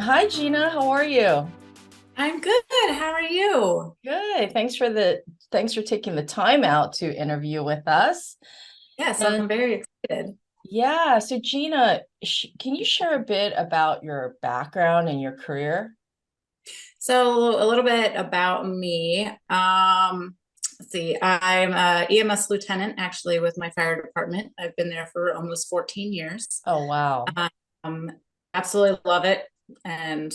Hi, Gina. How are you? I'm good. How are you? Good. Thanks for taking the time out to interview with us. Yes, I'm And very excited. yeah, so Gina, can you share a bit about your background and your career? So, a little bit about me. Let's see. I'm a EMS lieutenant actually with my fire department. I've been there for almost 14 years. Oh, wow. Um, Absolutely love it, and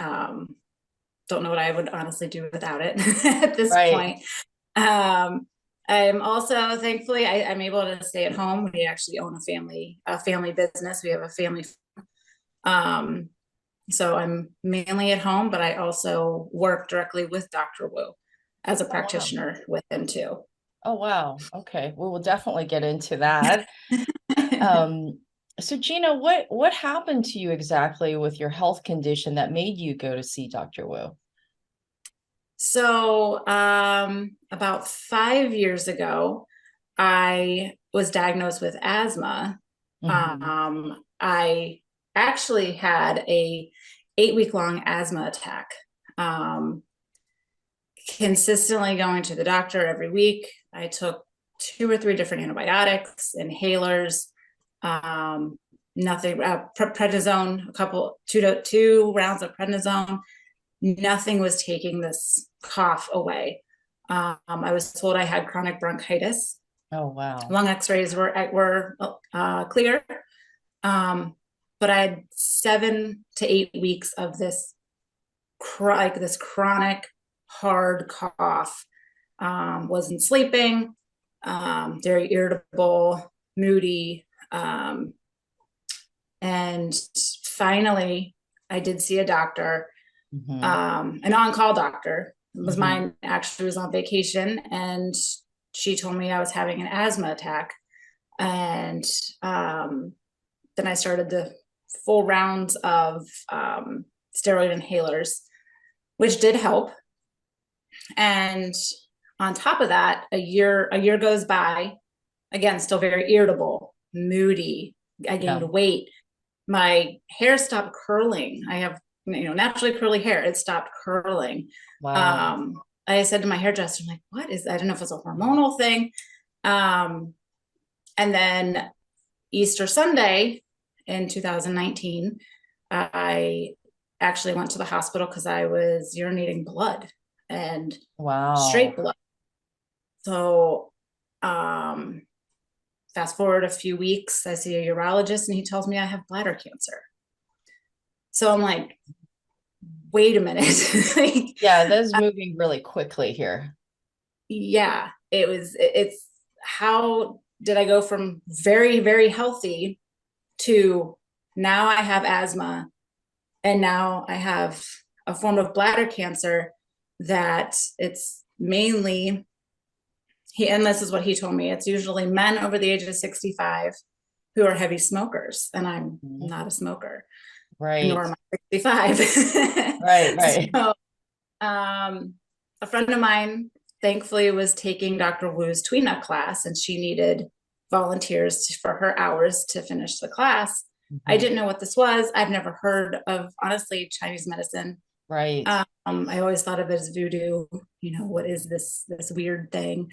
um, don't know what I would honestly do without it at this Right. point. Um, I'm also thankfully I'm able to stay at home. We actually own a family business. We have a family. Um, So I'm mainly at home, but I also work directly with Dr. Wu as a Oh, wow. practitioner with him too. Oh, wow. Okay. We will definitely get into that. Um, so Gina, what happened to you exactly with your health condition that made you go to see Dr. Wu? So about 5 years ago, I was diagnosed with asthma. Hmm. I actually had a 8 week long asthma attack. Um, Consistently going to the doctor every week. I took two or three different antibiotics, inhalers, um, nothing, prednisone, two rounds of prednisone. Nothing was taking this cough away. I was told I had chronic bronchitis. Oh, wow. Lung X-rays were clear, um, but I had 7 to 8 weeks of this chronic hard cough. Wasn't sleeping, very irritable, moody. And finally, I did see a doctor, Hmm. an on call doctor. It was Hmm. mine, actually was on vacation, and she told me I was having an asthma attack. And um, then I started the full rounds of steroid inhalers, which did help. And on top of that, a year goes by. Again, still very irritable, moody. I gained Yeah. weight. My hair stopped curling. I have naturally curly hair. It stopped curling. Wow. I said to my hairdresser, I'm like, what is that? I don't know if it's a hormonal thing. Um, and then Easter Sunday in 2019, I actually went to the hospital because I was urinating blood and straight Wow. blood. So, um, fast forward a few weeks, I see a urologist and he tells me I have bladder cancer. So I'm like, wait a minute. Like, Yeah, that is moving really quickly here. yeah, it's how did I go from very, very healthy to now I have asthma and now I have a form of bladder cancer that it's mainly and this is what he told me, it's usually men over the age of 65 who are heavy smokers, and I'm Mhm. not a smoker, nor Right. am I 65. Right, right. So a friend of mine thankfully was taking Dr. Wu's tween-up class, and she needed volunteers for her hours to finish the class. I Mhm. didn't know what this was. I've never heard of, honestly, Chinese medicine. Right. I always thought of it as voodoo. What is this weird thing?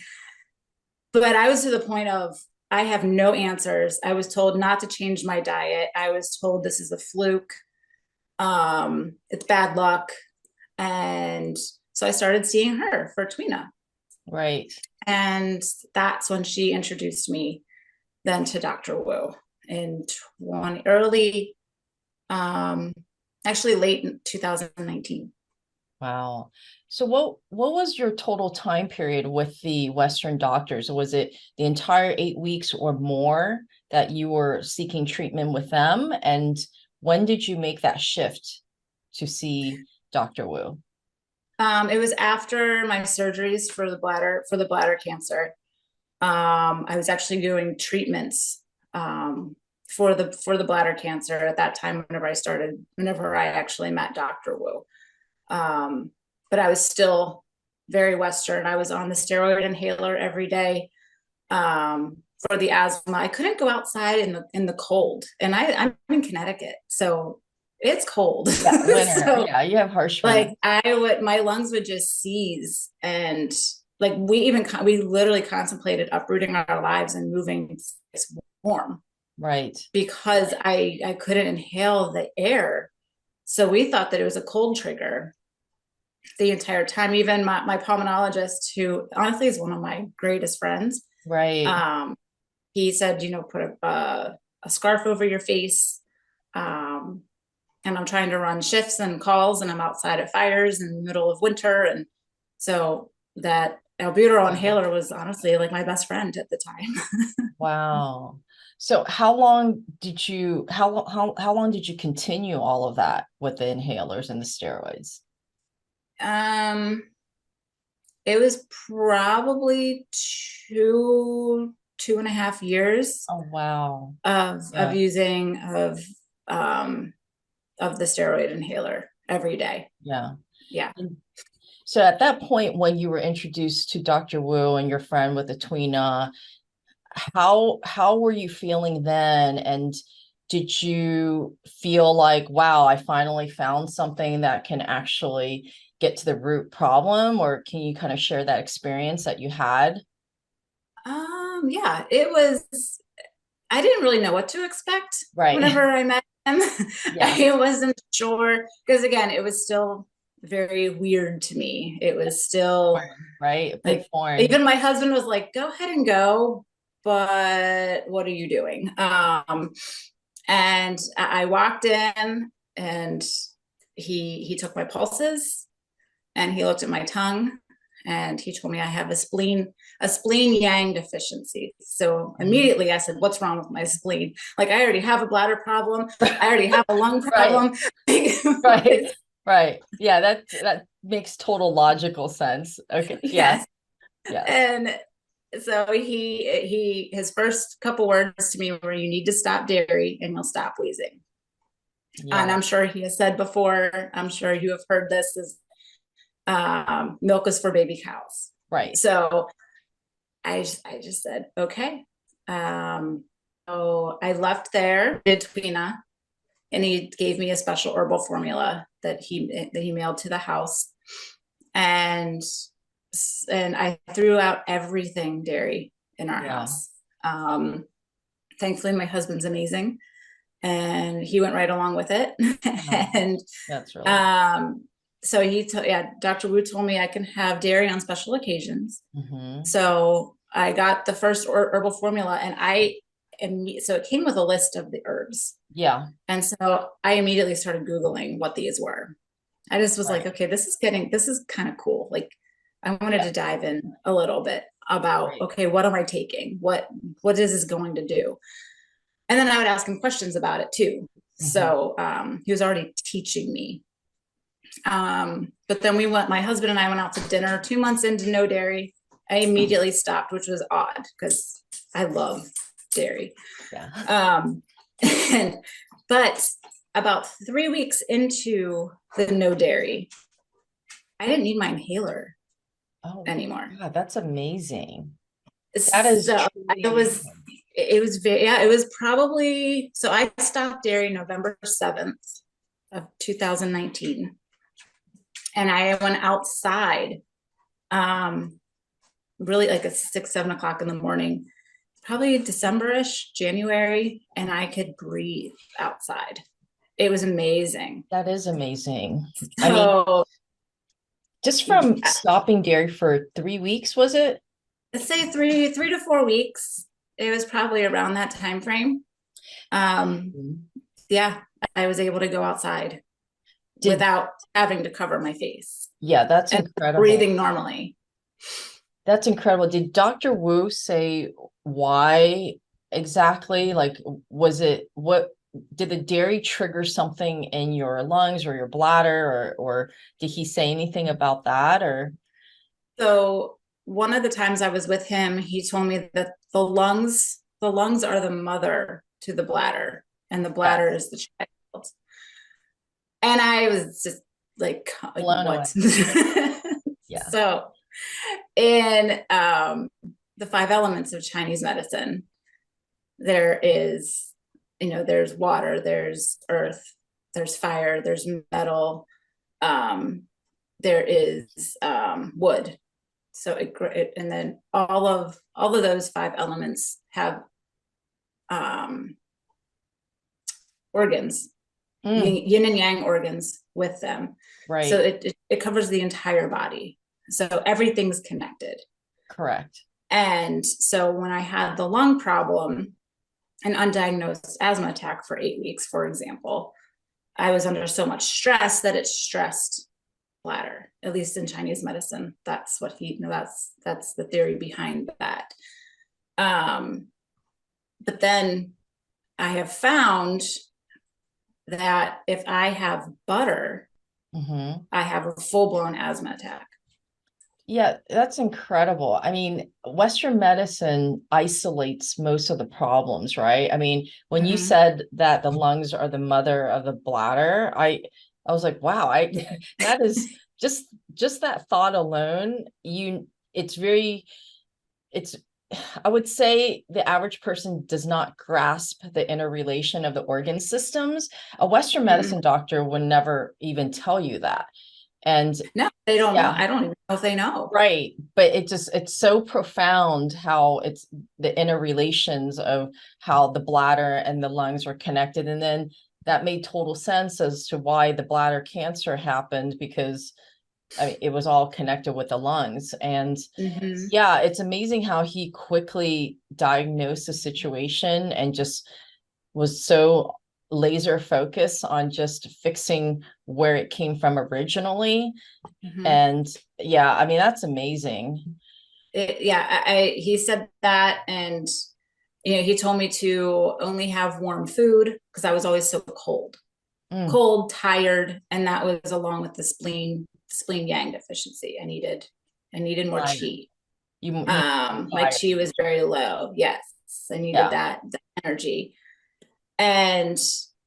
But I was to the point of I have no answers. I was told not to change my diet. I was told this is a fluke. It's bad luck. And so I started seeing her for Tweena. Right. And that's when she introduced me then to Dr. Wu in 20 early, um, actually late in 2019. Wow. So what was your total time period with the Western doctors? Was it the entire 8 weeks or more that you were seeking treatment with them? And when did you make that shift to see Dr. Wu? It was after my surgeries for the bladder cancer. I was actually doing treatments for the bladder cancer at that time. Whenever I actually met Dr. Wu, um, but I was still very Western. I was on the steroid inhaler every day for the asthma. I couldn't go outside in the cold, and I'm in Connecticut, so it's cold. Yeah, winter. So Yeah, you have harsh winter. like my lungs would just seize, and like we literally contemplated uprooting our lives and moving warm Right. because I couldn't inhale the air. So we thought that it was a cold trigger the entire time. Even my pulmonologist, who honestly is one of my greatest friends, Right. he said, put a scarf over your face. And I'm trying to run shifts and calls, and I'm outside at fires in the middle of winter. And so that albuterol inhaler was honestly like my best friend at the time. Wow. So how long did you how long did you continue all of that with the inhalers and the steroids? um, it was probably 2.5 years Oh wow. of Yeah. using of the steroid inhaler every day. Yeah. Yeah. And so at that point when you were introduced to Dr. Wu and your friend with the tweener, how were you feeling then? And did you feel like, wow, I finally found something that can actually get to the root problem? Or can you kind of share that experience that you had? Yeah, it was, I didn't really know what to expect Right. whenever I met him. Yeah. I wasn't sure because again, it was still very weird to me. It was still Right. A bit like, foreign. even my husband was like, go ahead and go, but what are you doing? And I walked in, and he took my pulses, and he looked at my tongue, and he told me I have a spleen yang deficiency. So immediately I said, what's wrong with my spleen? Like, I already have a bladder problem. I already have a lung Right. problem. Right. Right. Yeah, that makes total logical sense. Okay. Yes. Yes. Yes. And so his first couple words to me were, you need to stop dairy and you'll stop wheezing. And Yeah. I'm sure he has said before, I'm sure you have heard this, is milk is for baby cows. Right. So I just said, okay. So I left there, did Twina, and he gave me a special herbal formula that he mailed to the house. And I threw out everything dairy in our Yeah. house. Thankfully, my husband's amazing, and he went right along with it. Oh, And that's really so Dr. Wu told me I can have dairy on special occasions. mm-hmm. So I got the first herbal formula, so it came with a list of the herbs. Yeah. And so I immediately started Googling what these were. I just was Right. like, okay, this is kind of cool. Like, I wanted Yeah. to dive in a little bit about, Right. okay, what am I taking? What is this going to do? And then I would ask him questions about it too. Mm-hmm. So he was already teaching me. But then my husband and I went out to dinner 2 months into no dairy. I immediately stopped, which was odd because I love dairy. Yeah. But about 3 weeks into the no dairy, I didn't need my inhaler Oh, anymore. God, that's amazing. That is So truly it was amazing. it was probably, so I stopped dairy November 7th of 2019, and I went outside really like at 6-7 o'clock in the morning, probably December-ish, January, and I could breathe outside. It was amazing. That is amazing. I mean, So just from stopping dairy for 3 weeks, was it? let's say 3 to 4 weeks. It was probably around that time frame. Yeah, I was able to go outside without having to cover my face. Yeah, that's and incredible. breathing normally. That's incredible. Did Dr. Wu say why exactly? Like, what did the dairy trigger something in your lungs or your bladder, or did he say anything about that? Or So one of the times I was with him, he told me that the lungs are the mother to the bladder, and the bladder is the child. And I was just like blown away. what? Yeah. So in the 5 elements of Chinese medicine, there is, there's water, there's earth, there's fire, there's metal, there is wood. So and then all of those 5 elements have organs, yin and yang organs with them. Right. So it covers the entire body. So everything's connected. Correct. And so when I had the lung problem, an undiagnosed asthma attack for 8 weeks, for example, I was under so much stress that it stressed bladder, at least in Chinese medicine. That's what that's the theory behind that. But then I have found that if I have butter, I have a full-blown asthma attack. Yeah, that's incredible. I mean, Western medicine isolates most of the problems, right? I mean, when you said that the lungs are the mother of the bladder, I was like, wow, that is just that thought alone, it's I would say the average person does not grasp the interrelation of the organ systems. A Western medicine doctor would never even tell you that. And no, they don't know. I don't even know if they know. Right. But it's so profound how it's the interrelations of how the bladder and the lungs are connected. And then that made total sense as to why the bladder cancer happened, because I mean, it was all connected with the lungs. And yeah, it's amazing how he quickly diagnosed the situation and just was so laser focused on just fixing where it came from originally. And yeah, I mean, that's amazing. He said that, and he told me to only have warm food because I was always so cold, tired, and that was along with the spleen yang deficiency. I needed more qi. My qi was very low. Yes, I needed that energy. And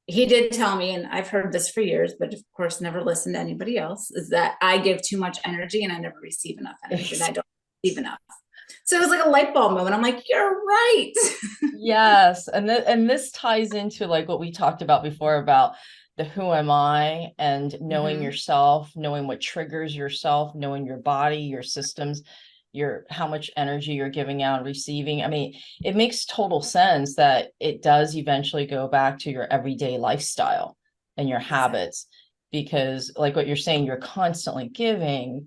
he did tell me, and I've heard this for years, but of course never listened to anybody else, is that I give too much energy and I never receive enough energy, and I don't receive enough. So it was like a light bulb moment. I'm like, you're right. Yes. And this ties into like what we talked about before about the who am I, and knowing yourself, knowing what triggers yourself, knowing your body, your systems, how much energy you're giving out and receiving. I mean, it makes total sense that it does eventually go back to your everyday lifestyle and your habits, because like what you're saying, you're constantly giving,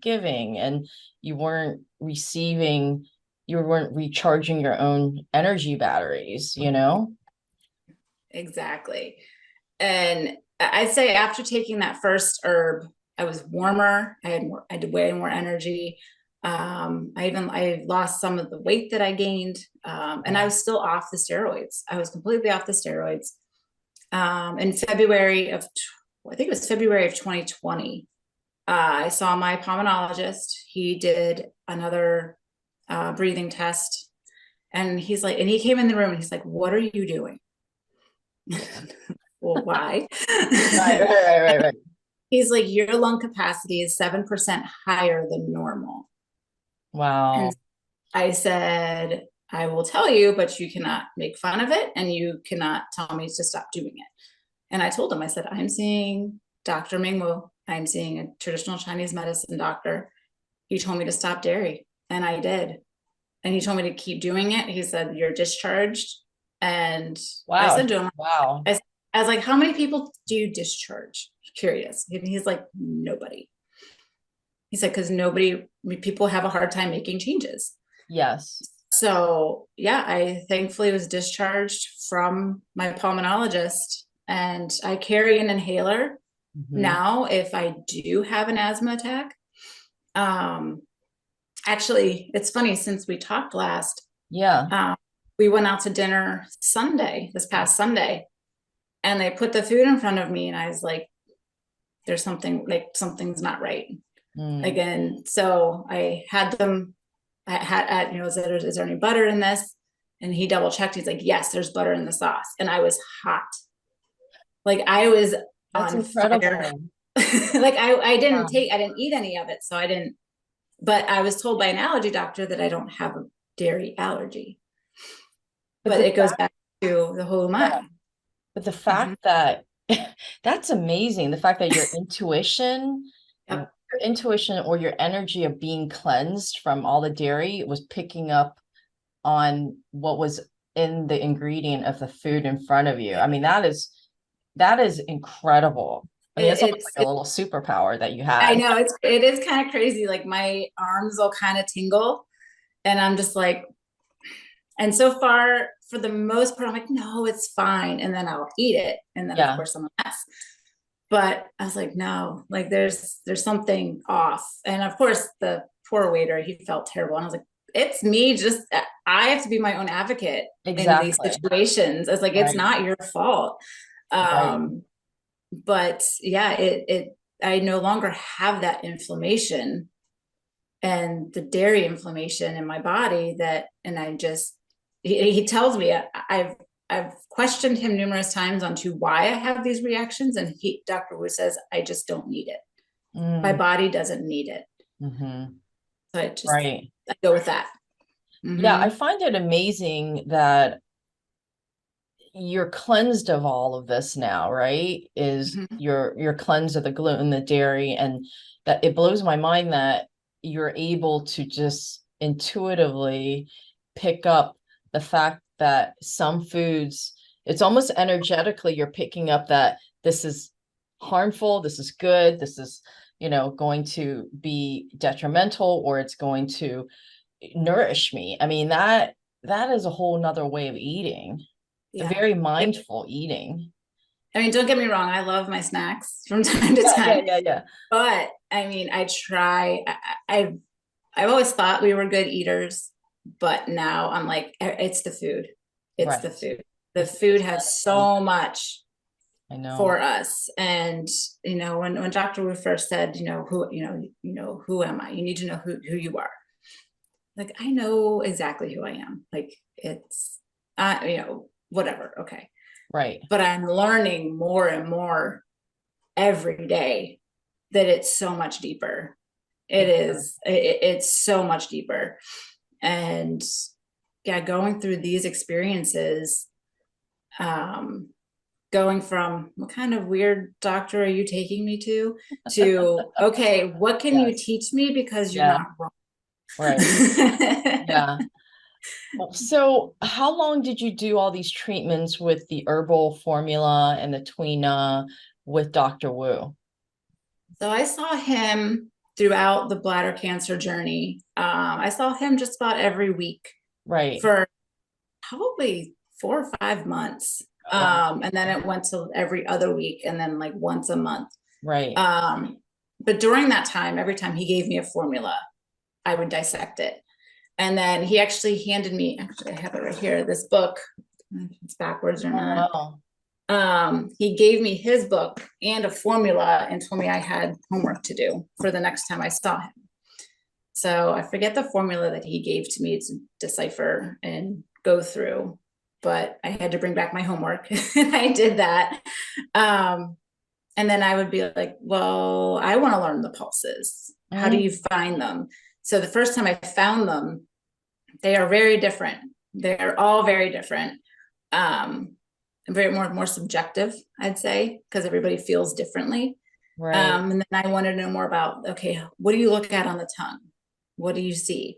and you weren't recharging your own energy batteries, Exactly. And I'd say after taking that first herb, I was warmer. I had way more energy. I lost some of the weight that I gained, and I was still off the steroids. I was completely off the steroids. In February of 2020, I saw my pulmonologist. He did another breathing test, and he came in the room and he's like, "What are you doing?" Well, why? Right. He's like, "Your lung capacity is 7% higher than normal." Wow. And I said, "I will tell you, but you cannot make fun of it, and you cannot tell me to stop doing it." And I told him, I said, "I'm seeing Dr. Ming Wu. I'm seeing a traditional Chinese medicine doctor. He told me to stop dairy, and I did. And he told me to keep doing it. He said, you're discharged." And I said to him, wow. I was like, "How many people do you discharge?" Curious. And he's like, "Nobody." He said, "Because people have a hard time making changes." Yes. So yeah, I thankfully was discharged from my pulmonologist, and I carry an inhaler now if I do have an asthma attack. Actually, it's funny, since we talked last, we went out to dinner this past Sunday, and they put the food in front of me, and I was like, something's not right again. So I had them, is there any butter in this? And he double checked. He's like, "Yes, there's butter in the sauce." And I was hot. Like I was on fire. Like I didn't eat any of it. So I didn't, but I was told by an allergy doctor that I don't have a dairy allergy. But it goes back to the whole mind. But the fact that That's amazing. The fact that Yep. your intuition or your energy of being cleansed from all the dairy was picking up on what was in the ingredient of the food in front of you. I mean, that is incredible. I mean, it's almost It's, like a little superpower that you I had. know it is kind of crazy. Like my arms will kind of tingle and I'm just like, and so far for the most part, I'm like, no, it's fine. And then I'll eat it. And then of Yeah, course I'm a mess. But I was like, no, like there's something off. And of course the poor waiter, he felt terrible. And I was like, it's me, just I have to be my own advocate in these exactly. situations. It's like it's Right, not your fault. right. Um, but yeah, it I no longer have that inflammation and the dairy inflammation in my body that, and I just, he tells me I've questioned him numerous times on to why I have these reactions, and Dr. Wu says I just don't need it. My Mm, body doesn't need it, hmm. so Right. I go with that. Yeah, I Mm-hmm. find it amazing that you're cleansed of all of this now, right? Is Mm-hmm. you're cleansed of the gluten, the dairy, and that it blows my mind that you're able to just intuitively pick up the fact that some foods, it's almost energetically you're picking up that this is harmful, this is good, this is, going to be detrimental, or it's going to nourish me. I mean, that is a whole nother way of eating, Yeah. very mindful eating. I mean, don't get me wrong, I love my snacks from time to Yeah, yeah, time, yeah, yeah. but I mean, I try. I've always thought we were good eaters, but now I'm like, it's the food. It's the Right. food. The It's food has medicine. so much I know. for us. And when Dr. Wu first said, who am I? You need to know who you are. Like I know exactly who I am. Like it's whatever. Okay. Right. But I'm learning more and more every day that it's so much deeper. It Yeah. is, it's so much deeper. And yeah, going through these experiences, um, going from what kind of weird doctor are you taking me to, okay, what can you Yes. teach me? Because you're Yeah. not wrong. Right. Yeah. Well, so how long did you do all these treatments with the herbal formula and the twina with Dr. Wu? So I saw him throughout the bladder cancer journey. I saw him just about every week Right. for probably 4 or 5 months. Wow. And then it went to every other week and then like once a month. Right. But during that time, every time he gave me a formula, I would dissect it. And then he actually handed me, actually, I have it right here, this book. If it's backwards or Oh, not. wow. He gave me his book and a formula and told me I had homework to do for the next time I saw him. So I forget the formula that he gave to me to decipher and go through, but I had to bring back my homework and I did that. And then I would be like, well, I want to learn the pulses. How do you Mm, find them? So the first time I found them, they are very different. They're all very different. Um, very more subjective, I'd say, because everybody feels differently. right. And then I wanted to know more about, okay, what do you look at on the tongue? What do you see?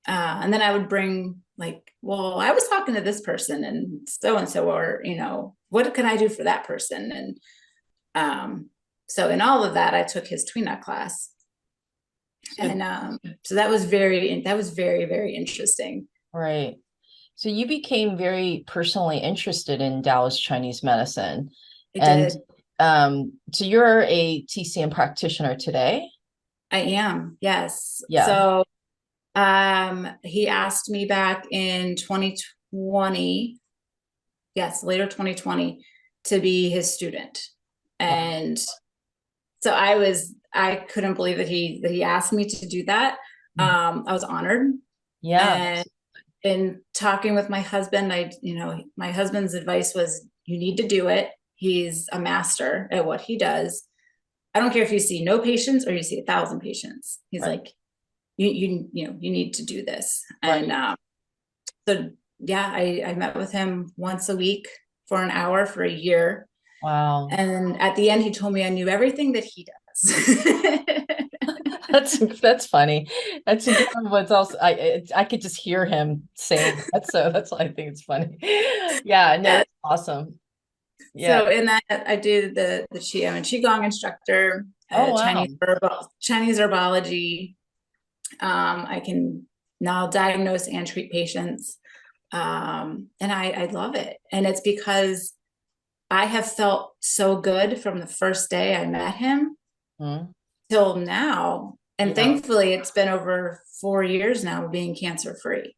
And then I would bring like, well, I was talking to this person and so, or, what can I do for that person? And so in all of that, I took his tweener class. So, And so that was very, very interesting. right. So you became very personally interested in Taoist Chinese medicine. I And did. so you're a TCM practitioner today? I am, yes. Yeah. So he asked me back in 2020, yes, later 2020, to be his student. Wow. And so I couldn't believe that he asked me to do that. Mhm. I was honored. Yeah. And in talking with my husband, my husband's advice was, you need to do it. He's a master at what he does. I don't care if you see no patients or you see 1,000 patients. He's Right. like, you need to do this. And Right. so yeah, I met with him once a week for an hour for a year. Wow. And at the end, he told me I knew everything that he does. That's funny. That's again what's also I could just hear him saying that, so that's why I think it's funny. Yeah, no, Yeah. that's awesome. Yeah. So in that, I do the Qi. I'm a Qigong instructor, Oh wow. Chinese herbology. I can now diagnose and treat patients, and I love it. And it's because I have felt so good from the first day I met him Mhm. till now. And Yeah, thankfully, it's been over 4 years now of being cancer free.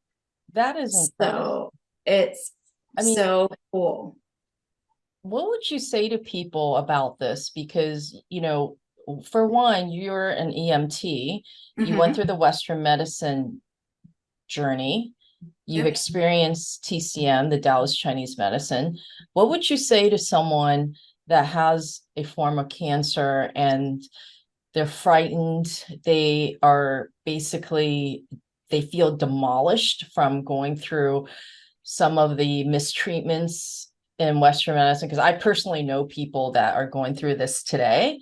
that is incredible. So it's I mean, so cool. what would you say to people about this? Because, for one, you're an EMT, you went Hmm. through the Western medicine journey, you've Yep. experienced TCM, the Taoist Chinese Medicine. What would you say to someone that has a form of cancer and they're frightened? They are basically, they feel demolished from going through some of the mistreatments in Western medicine. Because I personally know people that are going through this today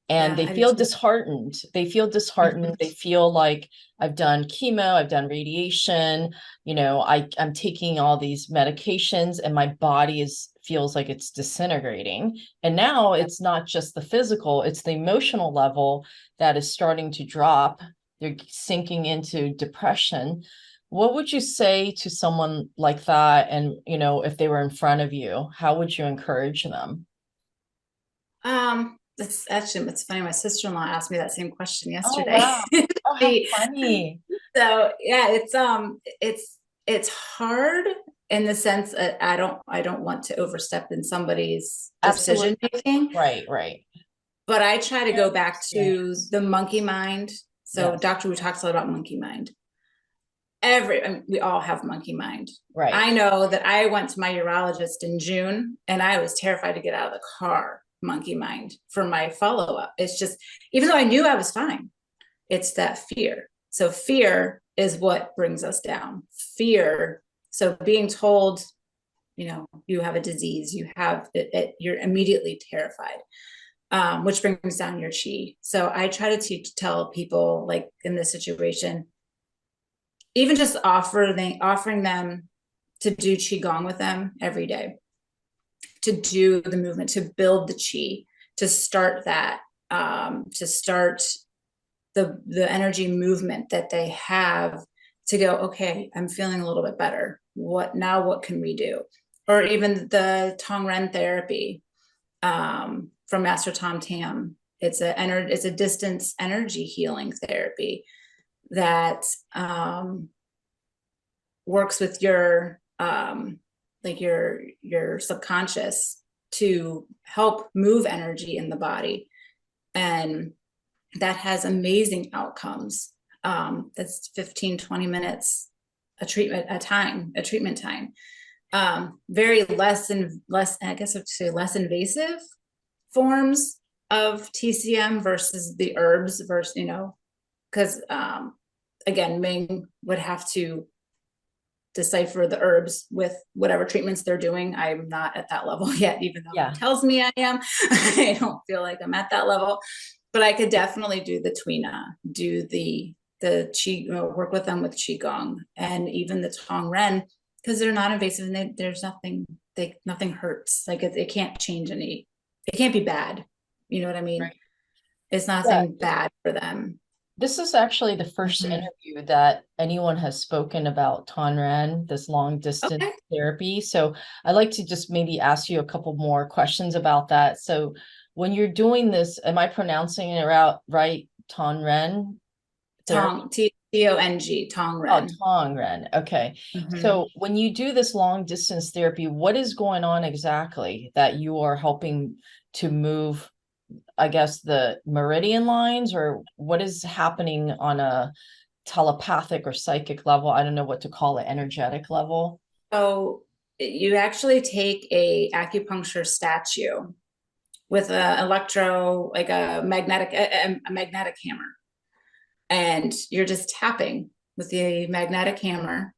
and Yeah, they I do feel too. disheartened. They feel disheartened. Mhm. They feel like I've done chemo, I've done radiation, I'm taking all these medications and my body is feels like it's disintegrating. And now Yep. it's not just the physical, it's the emotional level that is starting to drop. They're sinking into depression. What would you say to someone like that? And, if they were in front of you, how would you encourage them? That's actually, it's funny. My sister-in-law asked me that same question Oh, yesterday. wow. Oh, how She, funny. so yeah, it's hard in the sense that I don't want to overstep in somebody's Absolutely. decision making, Right, right. but I try to Shared go back to experience. the monkey mind. So Yes, Dr. Wu talks a lot about monkey mind. I mean, we all have monkey mind. right. I know that I went to my urologist in June and I was terrified to get out of the car, monkey mind, for my follow up. It's just, even though I knew I was fine, it's that fear. So, fear is what brings us down. Fear. So, being told, you have a disease, you have you're immediately terrified, which brings down your chi. So, I try to tell people, like in this situation, even just offering them to do qigong with them every day, to do the movement, to build the chi, to start that, to start the energy movement that they have, to go, okay, I'm feeling a little bit better. What can we do? Or even the Tongren therapy, from Master Tom Tam. It's a distance energy healing therapy that, works with your, like your subconscious to help move energy in the body, and that has amazing outcomes. That's 15-20 minutes a treatment time. Very less, I guess I would say, less invasive forms of TCM versus the herbs, versus, because, again, Ming would have to decipher the herbs with whatever treatments they're doing. I'm not at that level yet, even though he Yeah. tells me I am. I don't feel like I'm at that level, but I could definitely do the Twina, do the Qi, work with them with Qigong, and even the Tongren, because they're not invasive and there's nothing hurts. Like it can't change it can't be bad. You know what I mean? Right. It's Yeah. nothing bad for them. This is actually the first Mhm. interview that anyone has spoken about Tonran, this long distance Okay. therapy. So I'd like to just maybe ask you a couple more questions about that. So when you're doing this, am I pronouncing it out right? Tonran therapy? Tong, Oh, Tongren. Tongren. Okay. Mm-hmm. So when you do this long distance therapy, what is going on exactly that you are helping to move, I guess, the meridian lines, or what is happening on a telepathic or psychic level? I don't know what to call it, energetic level. So you actually take a acupuncture statue with a electro, like a magnetic hammer, and you're just tapping with the magnetic hammer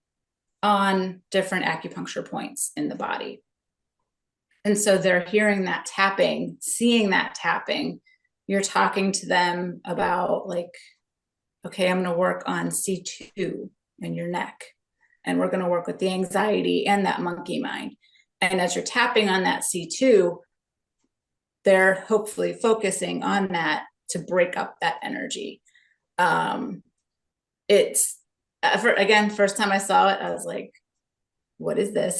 on different acupuncture points in the body. And so they're hearing that tapping, seeing that tapping. You're talking to them about like, okay, I'm going to work on C2 in your neck. And we're going to work with the anxiety and that monkey mind. And as you're tapping on that C2, they're hopefully focusing on that to break up that energy. It's again, first time I saw it, I was like, what is this?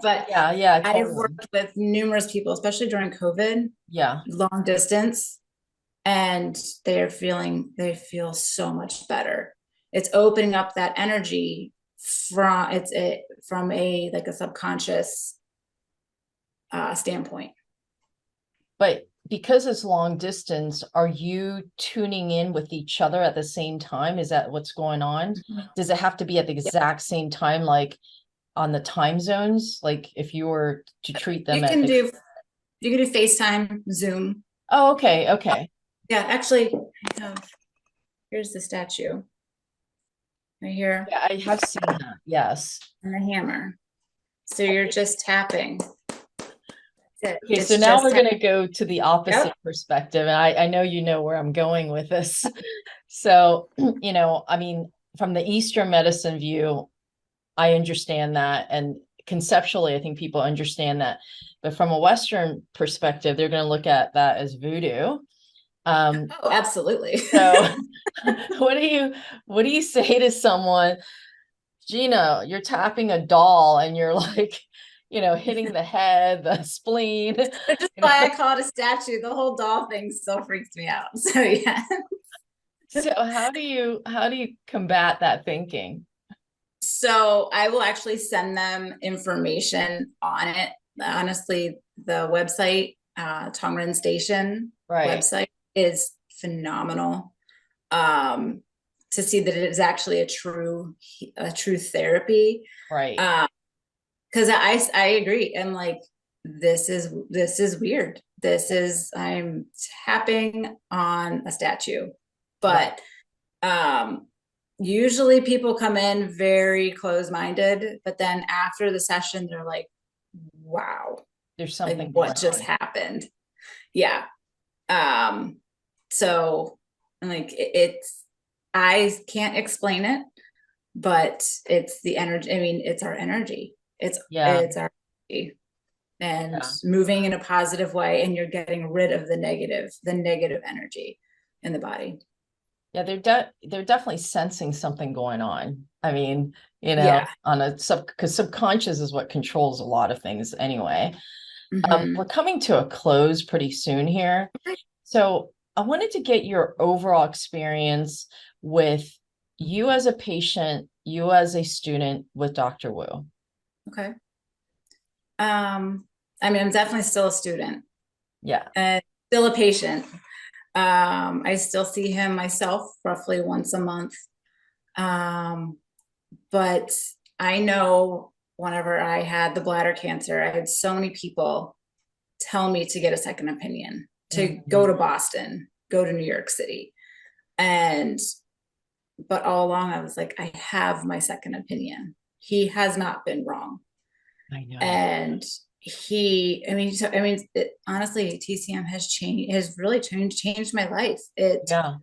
But Yeah, I've totally. worked with numerous people, especially during COVID, Yeah. long distance, and they feel so much better. It's opening up that energy from a like a subconscious standpoint. But because it's long distance, are you tuning in with each other at the same time? Is that what's going on? Does it have to be at the Yep. exact same time, like on the time zones? Like if you were to treat them You at can the... do FaceTime, Zoom. Oh, okay, okay. Yeah, actually, here's the statue right here Yeah, I have seen that. Yes. and the hammer. So you're just tapping. Okay, so It's now just we're going to go to the opposite Yep. perspective. And I know you know where I'm going with this. So, I mean, from the Eastern medicine view, I understand that. And conceptually, I think people understand that. But from a Western perspective, they're going to look at that as voodoo. Oh, absolutely. So what do you say to someone, Gina, you're tapping a doll and you're like, hitting the head, the spleen, Which is why I call it a statue. The whole doll thing still freaks me out. So yeah. So how do you combat that thinking? So I will actually send them information on it. Honestly, the website, Tongren Station Right, website is phenomenal. To see that it is actually a true therapy. right. Because I agree. I'm like, this is weird. I'm tapping on a statue. Right. But usually people come in very close-minded, but then after the session, they're like, wow, There's like something what going just on. happened? Yeah. Um, so like it's I can't explain it, but it's the energy. I mean, it's our energy. Yeah, It's our energy. And yeah. moving in a positive way, and you're getting rid of the negative energy in the body. Yeah, they're definitely sensing something going on. I mean, Yeah. on a because subconscious is what controls a lot of things anyway. We're Mm-hmm. coming to a close pretty soon here. So I wanted to get your overall experience with you as a patient, you as a student with Dr. Wu. Okay. I mean, I'm definitely still a student Yeah. and still a patient. I still see him myself roughly once a month. Um, but I know whenever I had the bladder cancer, I had so many people tell me to get a second opinion, to go Mhm. to Boston, go to New York City. And, but all along I was like, I have my second opinion. He has not been wrong. I know. And honestly, TCM has really changed my life. Yeah.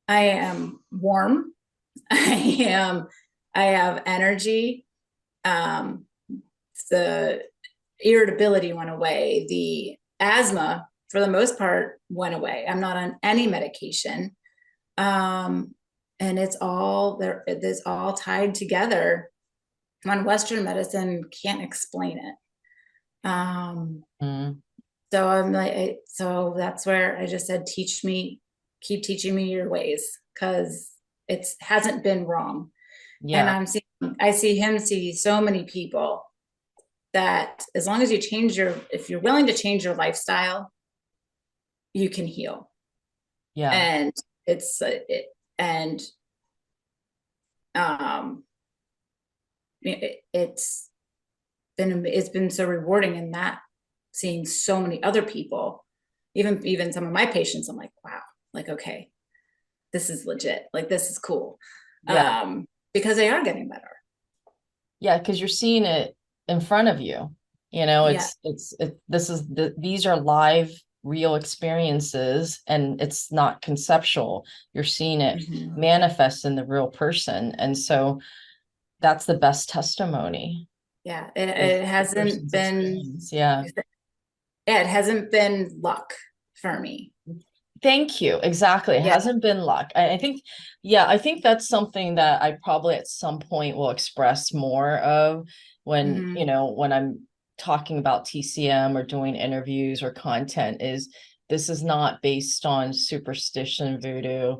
I am warm. I have energy. Um, the irritability went away. The asthma, for the most part, went away. I'm not on any medication. Um, and it's all there. It's all tied together. When Western medicine can't explain it. Mm. So I'm like, so that's where I just said, keep teaching me your ways, because it hasn't been wrong. And Yeah. I see him see so many people that as long as if you're willing to change your lifestyle, you can heal. Yeah. And and um, it's been so rewarding in that, seeing so many other people, even some of my patients. I'm like, wow, like, okay, this is legit. Like, this is cool. Yeah. Because they are getting better. Yeah. Because you're seeing it in front of you. Yeah. These are live, real experiences, and it's not conceptual. You're seeing it Mhm. manifest in the real person. And so that's the best testimony, Yeah. is It the hasn't person's been, experience. Yeah. yeah, it hasn't been luck for me. Thank you. Exactly. It Yeah. hasn't been luck. I think, yeah, I think that's something that I probably at some point will express more of when, Hmm. when I'm talking about TCM or doing interviews or content, is this is not based on superstition, voodoo.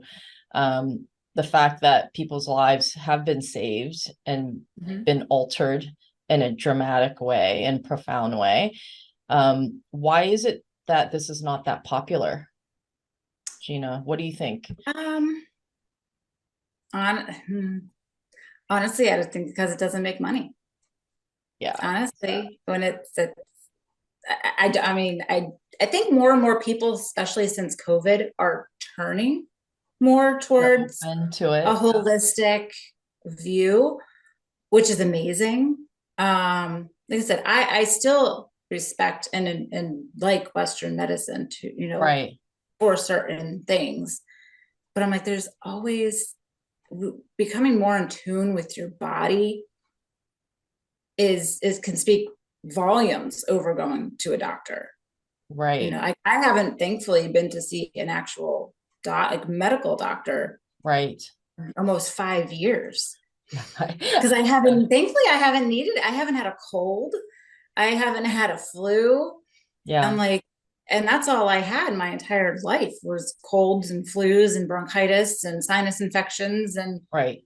The fact that people's lives have been saved and Hmm. been altered in a dramatic way and profound way. Why is it that this is not that popular? Gina, what do you think? Um, on, honestly, I just think because it doesn't make money. Yeah, Honestly, when I mean, I think more and more people, especially since COVID, are turning more they're towards open to a it. holistic view, which is amazing. Like I said, I still respect and like Western medicine to, Right, for certain things. But I'm like, there's always becoming more in tune with your body is can speak volumes over going to a doctor. right, I haven't thankfully been to see an actual like medical doctor right. in almost 5 years Yeah. because I haven't, thankfully, I haven't needed it. I haven't had a cold. I haven't had a flu. I'm Yeah, like, and that's all I had my entire life was colds and flus and bronchitis and sinus infections. And right.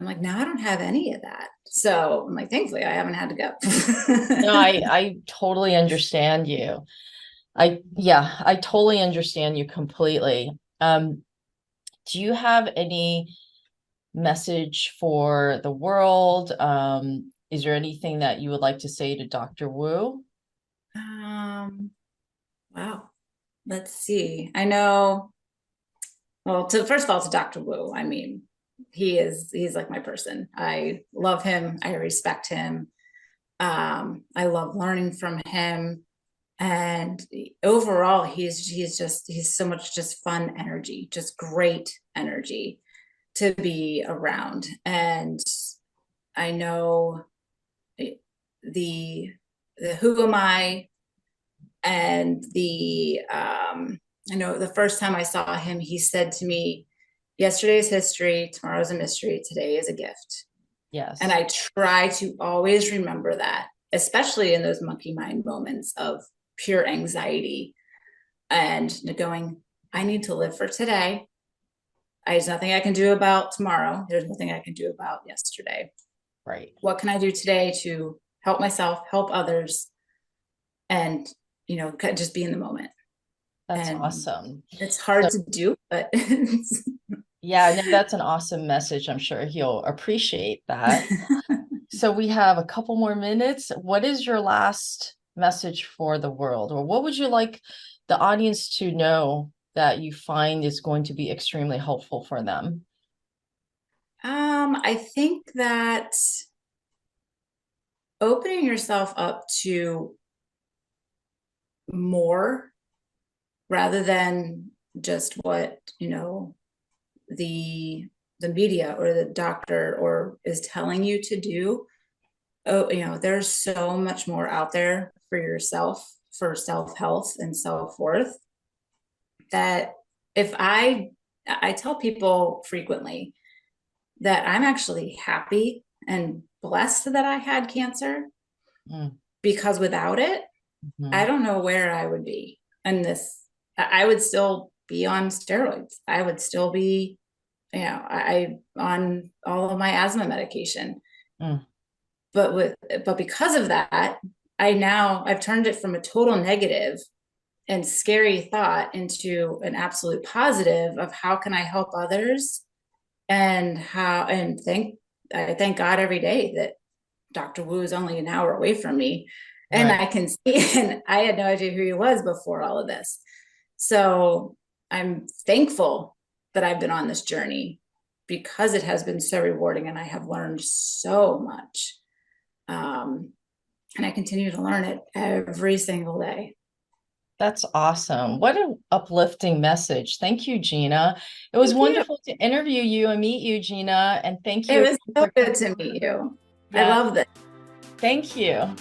I'm like, now I don't have any of that. So I'm like, thankfully, I haven't had to No, go. I totally understand you. Yeah, I totally understand you completely. Do you have any message for the world? Is there anything that you would like to say to Dr. Wu? um, wow. Let's see. I know, well, to first of all, to Dr. Wu, I mean, he's like my person. I love him. I respect him. I love learning from him. And overall, he's so much just fun energy, just great energy to be around. And I know the the who am I and the I know the first time I saw him, he said to me, yesterday's history, tomorrow's a mystery, today is a gift. And Yes, I try to always remember that, especially in those monkey mind moments of pure anxiety and going, I need to live for today. There's nothing I can do about tomorrow. There's nothing I can do about yesterday. right. What can I do today to help myself, help others, and just be in the moment? That's And awesome. it's So hard to do, but yeah, no, that's an awesome message. I'm sure he'll appreciate that. So we have a couple more minutes. What is your last message for the world, or what would you like the audience to know that you find is going to be extremely helpful for them? I think that opening yourself up to more rather than just what the the media or the doctor or is telling you to do. Oh, there's so much more out there for yourself, for self-health and self-worth, that if I tell people frequently that I'm actually happy and blessed that I had cancer, Mm, because without it, I mhm. don't know where I would be. And I would still be on steroids. I would still be, I on all of my asthma medication. Mm, But because of that, I've turned it from a total negative and scary thought into an absolute positive of how can I help others, and I thank God every day that Dr. Wu is only an hour away from me and right. I can see, and I had no idea who he was before all of this. So I'm thankful that I've been on this journey because it has been so rewarding and I have learned so much. Um, and I continue to learn it every single day. That's awesome. What an uplifting message. Thank you, Gina. It was Thank you. wonderful to interview you and meet you, Gina. And thank It you was so for good to meet you. I yeah, love this. thank you.